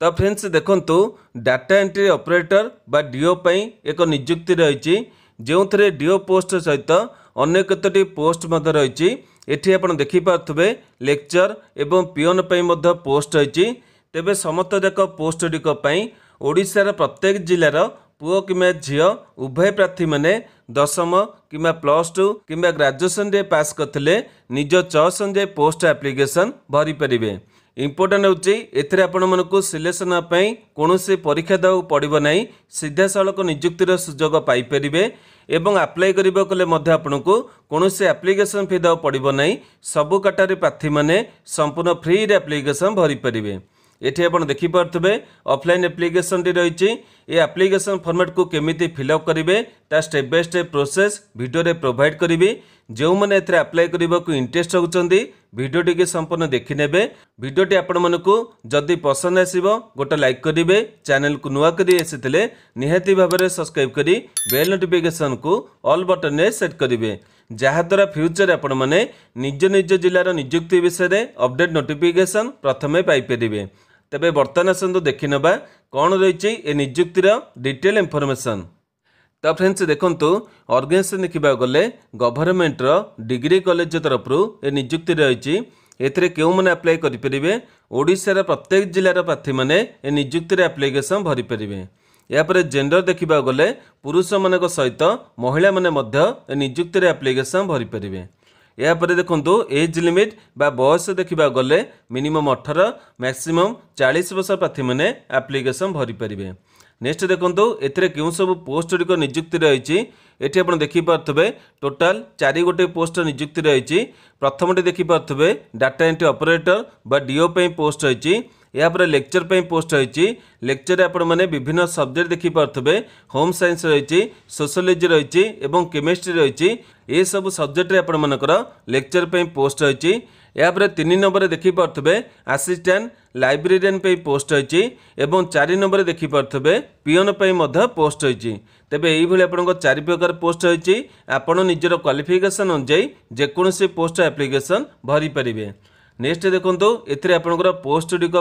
तो फ्रेंड्स देखंतु data entry operator बा डीओ पई एक नियुक्ति रही जो थे डीओ पोस्ट सहित अन्य कतोटी पोस्ट रही एठी आपण देखि पार्थबे लेक्चर एवं पियोन पई मध्य पोस्ट रही तेबे समस्त जाक पोस्ट गुड़िक ओडिशार प्रत्येक जिलार पुओ किंवा झील उभय प्रार्थी माने दशम किंवा +2 किंवा ग्रेजुएशन रे पास करथिले निज चॉइस अनुसार पोस्ट एप्लिकेशन भरी परिबे। इम्पोर्टेंट होची एथिरे आपण मानकु सिलेक्शन पई कोनोसी परीक्षा देउ पड़िबो नाही सीधा सळक नियुक्तिर सुजोग पाई परिबे एवं अप्लाई करिबो कले मध्ये आपनकु कोनोसी एप्लिकेशन फी देउ पड़िबो नाही सबु कैटेगरी प्रार्थी माने संपूर्ण फ्री रे एप्लिकेशन भरी परिबे। एठी आपण देखि पार्थबे ऑफलाइन एप्लिकेशन टी रही ए एप्लिकेशन फॉर्मेट को केमिति फिलअप करेंगे ता step by step process video रे प्रोवाइड करी जो मैंने एथरे अप्लाई करने को इंटरेस्ट होउचंदी वीडियो टी संपूर्ण देखि नेबे। वीडियो टी आपण मानकु जदि पसंद आसीबो गोटे लाइक करिवे चैनल को नुआ करी आसीथिले निहाती भाबरे सब्सक्राइब करी बेल नोटिफिकेशन को ऑल बटन ने सेट करिवे जहाद्वारा फ्यूचर आपण माने निज निज जिलार नियुक्ति विषय अपडेट नोटिफिकेशन प्रथमे पाई परिवे। तेबे वर्तमान आसंतु देखि नबा कौन रही ए नियुक्तिर डिटेल इनफॉरमेशन। तो फ्रेंड्स देखंतु ऑर्गेनाइजेशन देखा गले गवर्नमेंट डिग्री कॉलेज तरफ ए नियुक्ति रही एथिरे केउ माने अप्लाई करि परिबे ओडिशार प्रत्येक जिलार प्रार्थी माने ए नियुक्तिर एप्लिकेशन भरी परिबे। यापर जेंडर देखा गले पुरुष मान सहित महिला माने मध्य ए नियुक्तिर एप्लिकेशन भरी परिबे। यापर देखंतु एज लिमिट बा बयस देखा गले मिनिमम 18 मैक्सिमम 40 वर्ष प्रार्थी माने एप्लिकेशन भरी परिबे। नेक्स्ट देखंतु एथिरे केउ सब पोस्ट गुड़िक नियुक्ति रही एठी आपण देखि पार्थबे टोटाल 4 गोटे पोस्ट नियुक्ति रही। प्रथमटे देखि पार्थबे डाटा एंट्री ऑपरेटर बा डीओ पई पोस्ट रही यापर लेक्चर पे पोस्ट रही लेक्चर आपण माने विभिन्न सब्जेक्ट देखि पार्थबे होम साइंस रही सोशियोलॉजी रही एवं केमिस्ट्री रही ए सब सब्जेक्ट रे आपण मानकर लेक्चर पे पोस्ट रही। यापर 3 नंबर देखि पार्थबे असिस्टेंट लाइब्रेरियन पे पोस्ट रही एवं 4 नंबर देखि पार्थबे पियोन पे मध्य पोस्ट रही। तेबे एई भली आपन 4 प्रकार पोस्ट रही आपण निजर क्वालिफिकेशन अनुसार जेकोसी पोस्ट एप्लिकेशन भरी परिबे। नेक्स्ट देखंतु एथिरे आपनकर पोस्ट गुड़िक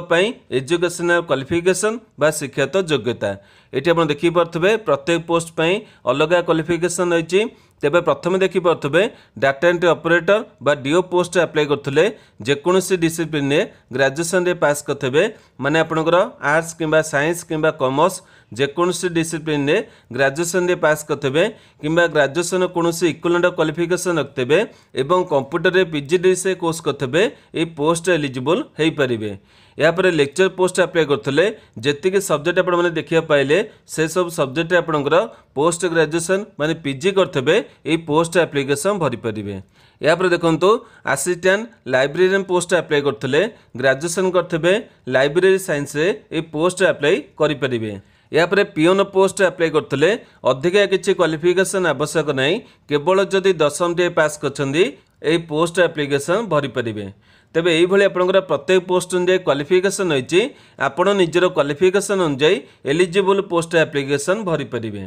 एजुकेशनल क्वालिफिकेशन बा शिक्षागत योग्यता एठी आपण देखि पार्थबे प्रत्येक पोस्ट पई अलग क्वालिफिकेशन रही। तेबे प्रथम देखि पार्थबे डाटा एंट्री ऑपरेटर बा डीओ पोस्ट अप्लाई करथले जेकोसी डिसिप्लिन रे ग्रेजुएशन रे पास करथबे माने आपनकर आर्ट्स किंबा साइंस किंबा कॉमर्स जेकोसी डिसिप्लिन रे ग्रेजुएशन रे पास करथबे किंबा ग्रेजुएशन कोनोसी इक्विवेलेंट क्वालिफिकेशन रखथबे एवं कंप्यूटर रे पीजीडीसीए कोर्स करथबे ए पोस्ट एलिजिबल हेई परिबे। यापर लेक्चर पोस्ट अप्लाई करथले जेतिके सब्जेक्ट आपण माने देखिया पाइले से सब सब्जेक्ट आपनकर पोस्ट ग्रेजुएशन माने पीजी करथबे ए पोस्ट एप्लिकेशन भरी परिबे। यापर देखंतु असिस्टेंट लाइब्रेरियन पोस्ट अप्लाई करथले ग्रेजुएशन करथबे लाइब्रेरी साइंस रे ए पोस्ट अप्लाई करि परिबे। यापर पियोन पोस्ट अप्लाई करथले अधिका किछि क्वालिफिकेशन आवश्यक नाही केवल जदि 10th डे पास करछंदी ए पोस्ट एप्लिकेशन भरी परिबे। तेबे एई भली आपनकर प्रत्येक पोस्ट अनुसार क्वालिफिकेशन रही आपण निजर क्वालिफिकेशन अनुसार एलिजिबल पोस्ट एप्लिकेशन भरी परिबे।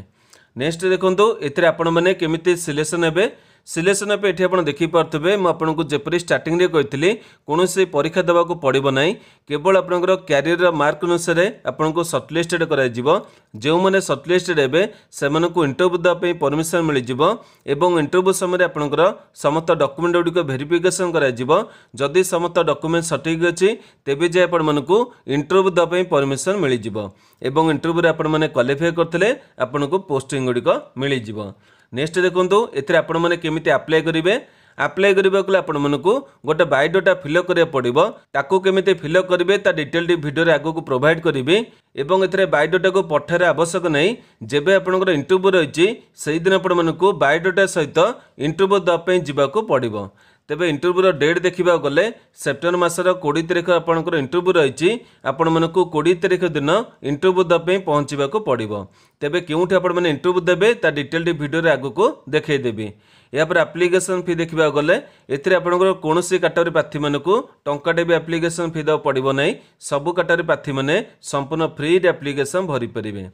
नेक्स्ट देखंतु एथिरे आपण माने केमिति सिलेक्शन हेबे सिलेक्शन पे एठी आपण देखि पार्थबे म आपनको जेपरि स्टार्टिंग रे कहितली कोनोसी परीक्षा देबा को पड़िबो नाही केवल आपनकर कैरियर मार्क अनुसार आपनको शॉर्टलिस्टेड करा जिवो जो माने शॉर्टलिस्टेड हेबे सेमन को इंटरव्यू दा पे परमिशन मिलि जिवो एवं इंटरव्यू समय आपनकर समस्त डॉक्यूमेंट गुडी को वेरिफिकेशन करा जिवो जदि समस्त डॉक्यूमेंट सटीक अछि तेबे जे आपण मानको इंटरव्यू दा पे परमिशन मिलि जिवो एवं इंटरव्यू रे आपण माने क्वालिफाई करथले आपनको पोस्टिंग गुडी को मिलि जिवो। नेक्स्ट देखंतु एथिरे आपण माने केमिति अप्लाई करिवे अप्लाई करबा को आपण मानकु गोटे बायोडाटा फिलअप करिया पड़िबो ताकू केमिति फिलअप करिवे ता डिटेल वीडियो रे आगो को प्रोवाइड करिवे एवं एथिरे बायोडाटा को पठारे आवश्यक नहीं जेबे आपनकर इंटरव्यू रहिछि सेहि दिन आपण मानकु बायोडाटा सहित इंटरव्यू द पे जिबा को पड़िबो। तेबे इंटरव्यू डेट देखा गले सेप्टेम्बर मासर 20 तारिख आपनकर इंटरव्यू रही आपण मानकु 20 तारिख दिन इंटरव्यू दे पहुँचा पड़ो। तेबे केउठी आपण माने इंटरव्यू देबे ता डिटेल वीडियो रे आगो को देखै देबी। यापर एप्लिकेशन फी देखा गले एथिरे आपनकर कोनोसी कैटेगरी प्रार्थी मानकु टंकाटे भी एप्लिकेशन फी देबा पड़िबो नै सबु कैटेगरी प्रार्थी माने संपूर्ण फ्री एप्लिकेशन भरी परिबे।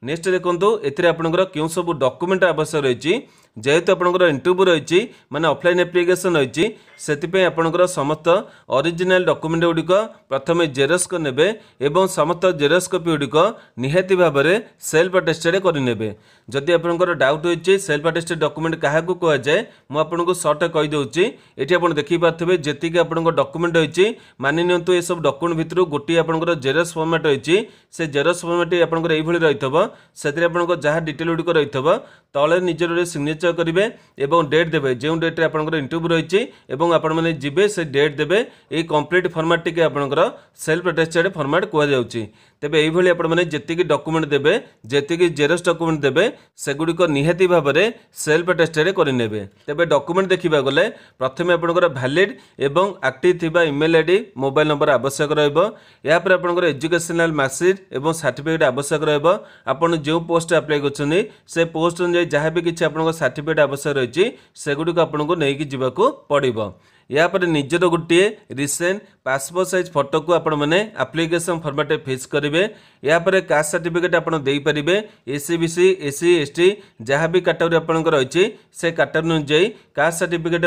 नेक्स्ट देखंतु एथिरे आपनकर केउ सब डॉक्यूमेंट आवश्यक रही जेहेतु आपंकर इंटरव्यू रही माने ऑफलाइन एप्लिकेशन रही से आपंकर समस्त ओरिजिनल डॉक्यूमेंट गुड़िक प्रथम जेरक्स करने एवं समस्त जेरक्स कॉपी गुड़िक निहाती भाव में सेल्फ अटेस्टेड करने। जदि आपंकर डाउट होती सेल्फ अटेस्टेड डॉक्यूमेंट क्या कहुए मुझे सर्ट कहीदे ये आप देखिपे जी आप डॉक्यूमेंट रही मानि नियंतु ये सब डॉक्यूमेंट भितर गोटे आपंकर जेरक्स फॉर्मेट रही से जेरक्स फॉर्मेट आपंकर ये रही आपंकर जहाँ डिटेल गुड़िक रही तले निजर सिग्नेचर करेंगे और डेट देवे जो डेट आपंकर इंटरव्यू रही आपण मैंने जीवे से डेट देवे ये कंप्लीट फॉर्मेट टी आपंकर सेल्फ अटेस्टेड फॉर्मेट कहुच्छी। तेबे यही आपण मैंने जी डॉक्यूमेंट देवे जी जेरक्स डॉक्यूमेंट देवे सेगुड़िक निहाती भाव में सेल्फ अटेस्टेड करने। तेबे डॉक्यूमेंट देखा गले प्रथम आपंकर वैलिड एवं एक्टिव थिबा ईमेल आईडी मोबाइल नंबर आवश्यक रहा आपंकर एजुकेशनल मार्कशीट एवं सर्टिफिकेट आवश्यक रहा जो पोस्ट अप्लाई कर से पोस्ट अनुसार जहाँ भी किसी आप सर्टिफिकेट आवश्यक रही सेगुड़िक आपको नहीं जावाक पड़ो। या पर निजर गोटे रिसेंट पासपोर्ट साइज फोटो को आपण मैंने एप्लिकेशन फॉर्मेट फिक्स करेंगे। या पर कास्ट सर्टिफिकेट आपड़ देपारे एससीबीसी एससी एसटी जहाँ भी कैटेगरी आपंकर रही से कैटेगरी अनुसार कास्ट सर्टिफिकेट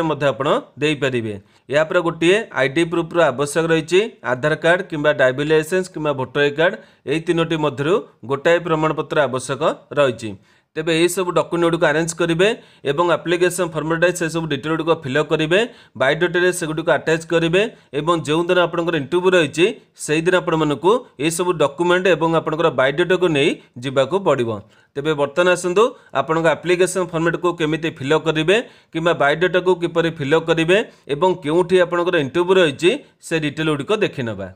देपारे। या पर गोटे आईडी प्रूफ आवश्यक रही आधार कार्ड किंबा ड्राइविंग लाइसेंस किंबा भोटर आई कार्ड यही तीनोटी मध्य गोटाए प्रमाणपत्र आवश्यक रही। तेबे ये सब डॉक्यूमेंट गुड़िक अरेंज करेंगे और एप्लिकेशन फॉर्मेट से सब डिटेल गुड़िक फिलअप करेंगे बायोडाटा से गुड़िक अटैच करेंगे और जो दिन आपंकर इंटरव्यू रही से दिन आपको ये सब डॉक्यूमेंट और आपंकर बायोडाटा को नहीं जावाक पड़ो। तेबे बर्तमान आसतु आपण एप्लिकेशन फॉर्मेट को केमिति फिलअप करेंगे कि बायोडाटा को किपर फिलअप करेंगे और क्योंठी आपंकर इंटरव्यू रही से डिटेल गुड़िक देखी नवा।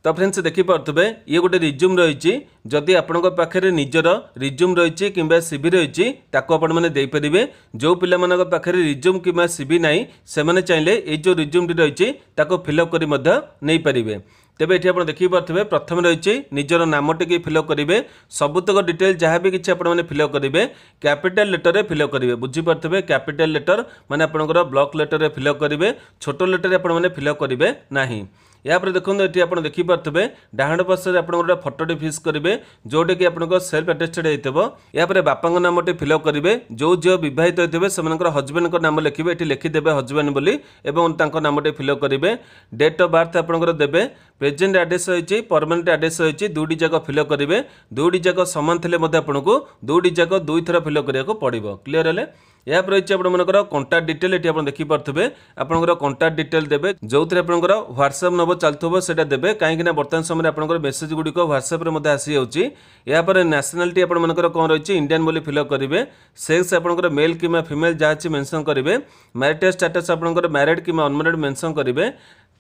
तो फ्रेंड्स देखिपे ये गोटे रिज्यूम रही जदि आपण पाखे निजर रिज्यूम रही कि सीवी रही आपने जो पिला पाखे रिज्यूम कि सीवी ना से चाहिए ये जो रिज्यूम रही फिलअप कर नहीं पारे। तेबे ये आप देखिपे प्रथम रही निजर नाम टी फिलअप करेंगे सबुतक डिटेल जहाँ भी किसी आपने फिलअप करेंगे कैपिटल लेटर फिलअप करेंगे बुझीपे कैपिटल लेटर माने आपंकर ब्लॉक लेटर फिलअप करेंगे छोट लेटर आपने फिलअप करेंगे ना। या देखो ये आप देखिपे डाहाण पार्श्व आप फटोटी फिक्स करेंगे जोटा कि आप सेल्फ अटेस्टेड होता है। या बापा नाम फिलअप करेंगे जो झील बहित होते से हजबैंड नाम लिखे ये लिखिदे हजबैंड बोली नाम फिलअप करेंगे डेट ऑफ बर्थ आपंकर देवे प्रेजेंट एड्रेस रही परमानेंट एड्रेस रही दुईटी जाक फिलअप करेंगे दुईटी जाक सामान थे आपको दुईटी जाक दुई थर फिलअप करने पड़ो। क्लीयर है। या रही आपंकर कंटाक्ट डिटेल ये आप देखिपे आपंकर कंटाक्ट डिटेल देवे जो थे आपंकर व्हाट्सएप नंबर चलुव से देवे कहीं बर्तमान समय आपंकर मेसेज गुड़िक व्हाट्सएप आसी जाऊँगी। या नेशनालिटी आपंकर कौन रही इंडियन बोली फिलअप करेंगे सेक्स आपंकर मेल कि फीमेल जहाँ मेंशन करेंगे मैरिटल स्टेटस आपंकर मैरिड कि अनमैरिड मेंशन करेंगे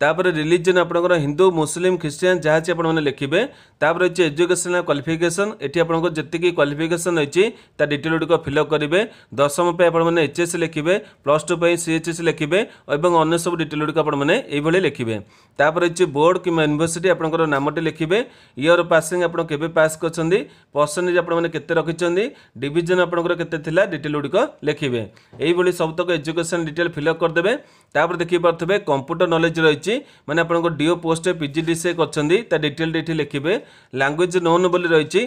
तापर रिलीजन आपंकर हिंदू मुस्लिम ख्रीस्टियान जहाँ आपने लिखे तापर रही एजुकेशनल क्वालिफिकेशन ये आपको जी क्वालिफिकेशन रही डिटेल गुड़िक फिलअप करेंगे दशम पे आपने एचएस लिखे +2 सीएचएस लिखे और अन्य सब डिटेल गुड़िक आपने लिखे तापर रही बोर्ड कि यूनिवर्सिटी आपंकर नामटी लिखे ईयर पासिंग आप पास कर परसेंटेज आपने रखिंट डिविजन आपंकर के डिटेल गुड़िक लिखे यही सबतक एजुकेशन डिटेल फिलअप करदे। तापर देखिपे कंप्यूटर नॉलेज रही माने आपन डीओ पोस्ट पीजीडीसीए कर डिटेल ये लिखे लैंग्वेज नोन बोली रही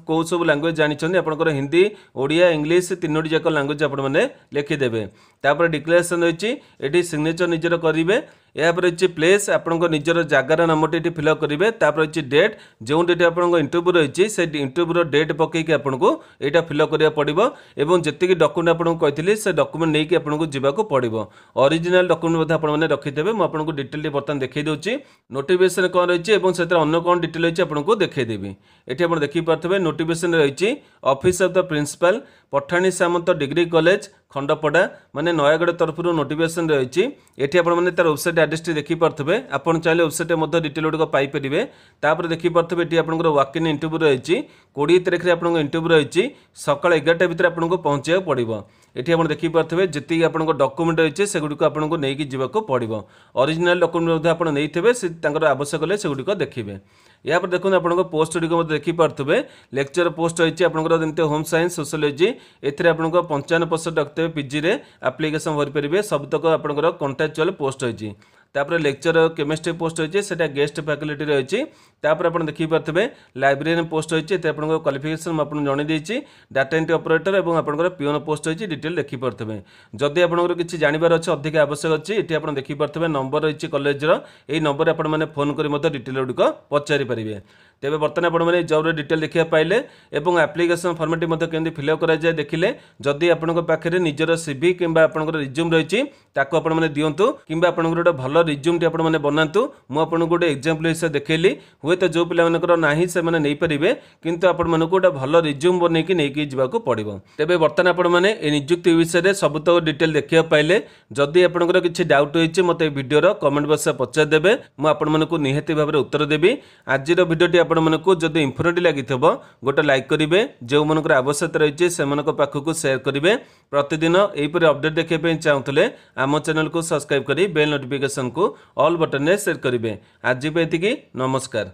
कौ सब लैंग्वेज जानी आपंकर हिंदी ओडिया इंग्लीश तीनोटी जाक लैंग्वेज आपने लिखिदेवे। तापर डिक्लेरेशन रही ये सिग्नेचर निजर करेंगे। या रही प्लेस आपंकर निजर जगार नामटी ये फिलअप करेंगे तापर रही डेट जो डेट आप इंटरव्यू रही से इंटरव्यूर डेट पकईकि आपको यहाँ फिलअप करा पड़ो और जी डॉक्यूमेंट आपको कही से डॉक्यूमेंट नहीं कि आपको जावाक पड़ो ओरिजिनल डॉक्यूमेंट आपने रखिथे मुझे डिटेल बर्तमान देखी दूसरी नोटिफिकेशन कौन रही है से अन्य कौन डिटेल रही आपको देखीदेवी। ये आप देखिपे नोटिफिकेशन रही office of the principal Pathani Samanta degree college Khandapada माने नयागढ़ तरफ नोटिफिकेशन रही ये आपने तार वेबसाइट एड्रेस देखिपे आपन चाहिए वेबसाइट डिटेल गुड़िक पाइपर। तापर देखिपे ये आपंकर वॉक इन इंटरव्यू रही 20 तारीख में आपंकर इंटरव्यू रही सकाल 11टा भितर आपको पहुँचा पड़ो। ये आप देखिपे जी आप डॉक्यूमेंट रही से गुड़िक आपको नहीं जावाक पड़ो ओरिजिनल डॉक्यूमेंट आप नहीं से आवश्यक हेल्ले से गुड़िक देखिए। या पर देखो आप पोस्ट गुड़िक देखिपे लेक्चर पोस्ट रही आपंकर होम साइंस सोशियोलॉजी एथिरे आपंकर 55% रखते पीजी रे एप्लिकेशन भरी पारे सबतक आपंकर कंट्राक्चुअल पोस्ट रही। तापर लेक्चर केमिस्ट्री पोस्ट होइए सेटा गेस्ट फैकल्टी रही तापर आप देखी पारे लाइब्रेरियन पोस्ट होइए आप क्वालिफिकेशन मुझे जन देती डाटा एंट्री ऑपरेटर और आपंकर पिओन पोस्ट होइए डिटेल देखिपे जदि आपंकर किसी जानवर अच्छे अधिक आवश्यक अच्छी ये आप देखिपे नंबर रही कॉलेजर यही नंबर आपने फोन कर डिटेल गुड़िक पचारि पारे तेज बर्तमान आपने जॉब डिटेल देखा पाइले और एप्लिकेशन फॉर्मेट केमती फिलअप कराए देखिले जदि आपंक पाखे निजर सीवी कि आपंकर रिज्यूम रही ताको आपने दिंतु कि आपंकर गोटे भल रिज्यूम टी आपने बनातु मुझे गोटे एग्जाम्पल हिसाब देखली हुए तो जो पिलाମାନଙ୍କର ନାହିଁ ସେମାନେ ନେଇପାରିବେ କିନ୍ତୁ ଆପଣମାନଙ୍କୁ ଗୋଟେ ଭଲ ରିଜ୍ୟୁମ୍ ବନେଇକି ନେଇକି ଯିବାକୁ ପଡ଼ିବ। ତେବେ ବର୍ତ୍ତମାନ ଆପଣମାନେ ଏ ନିଯୁକ୍ତି ବିଷୟରେ ସବୁତକ ଡିଟେଲ ଦେଖିବା ପାଇଲେ ଯଦି ଆପଣଙ୍କର କିଛି ଡାଉଟ୍ ହୋଇଛି ମୋତେ ଏ ଭିଡ଼ିଓର କମେଣ୍ଟ ବକ୍ସରେ ପଚାରି ଦେବେ ମୁଁ ଆପଣମାନଙ୍କୁ ନିହାତି ଭାବରେ ଉତ୍ତର ଦେବି। ଆଜିର ଭିଡ଼ିଓଟି ଆପଣମାନଙ୍କୁ ଯଦି ଇନଫର୍ମେଟିଭ ଲାଗିଥିବ ଗୋଟେ ଲାଇକ୍ କରିବେ ଯେଉଁମାନଙ୍କର ଆବଶ୍ୟକତା ରହିଛି ସେମାନଙ୍କ ପାଖକୁ ସେୟାର କରିବେ। ପ୍ରତିଦିନ ଏହିପରି ଅପଡେଟ୍ ଦେଖିବା ପାଇଁ ଚାହୁଁଥିଲେ ଆମ ଚ୍ୟାନେଲକୁ ସବସ୍କ୍ରାଇବ୍ କରି ବେଲ୍ ନୋଟିଫିକେସନକୁ ଅଲ୍ ବଟନରେ ସେଟ୍ କରିବେ। ଆଜି ପାଇଁ ଏତିକି, ନମସ୍କାର।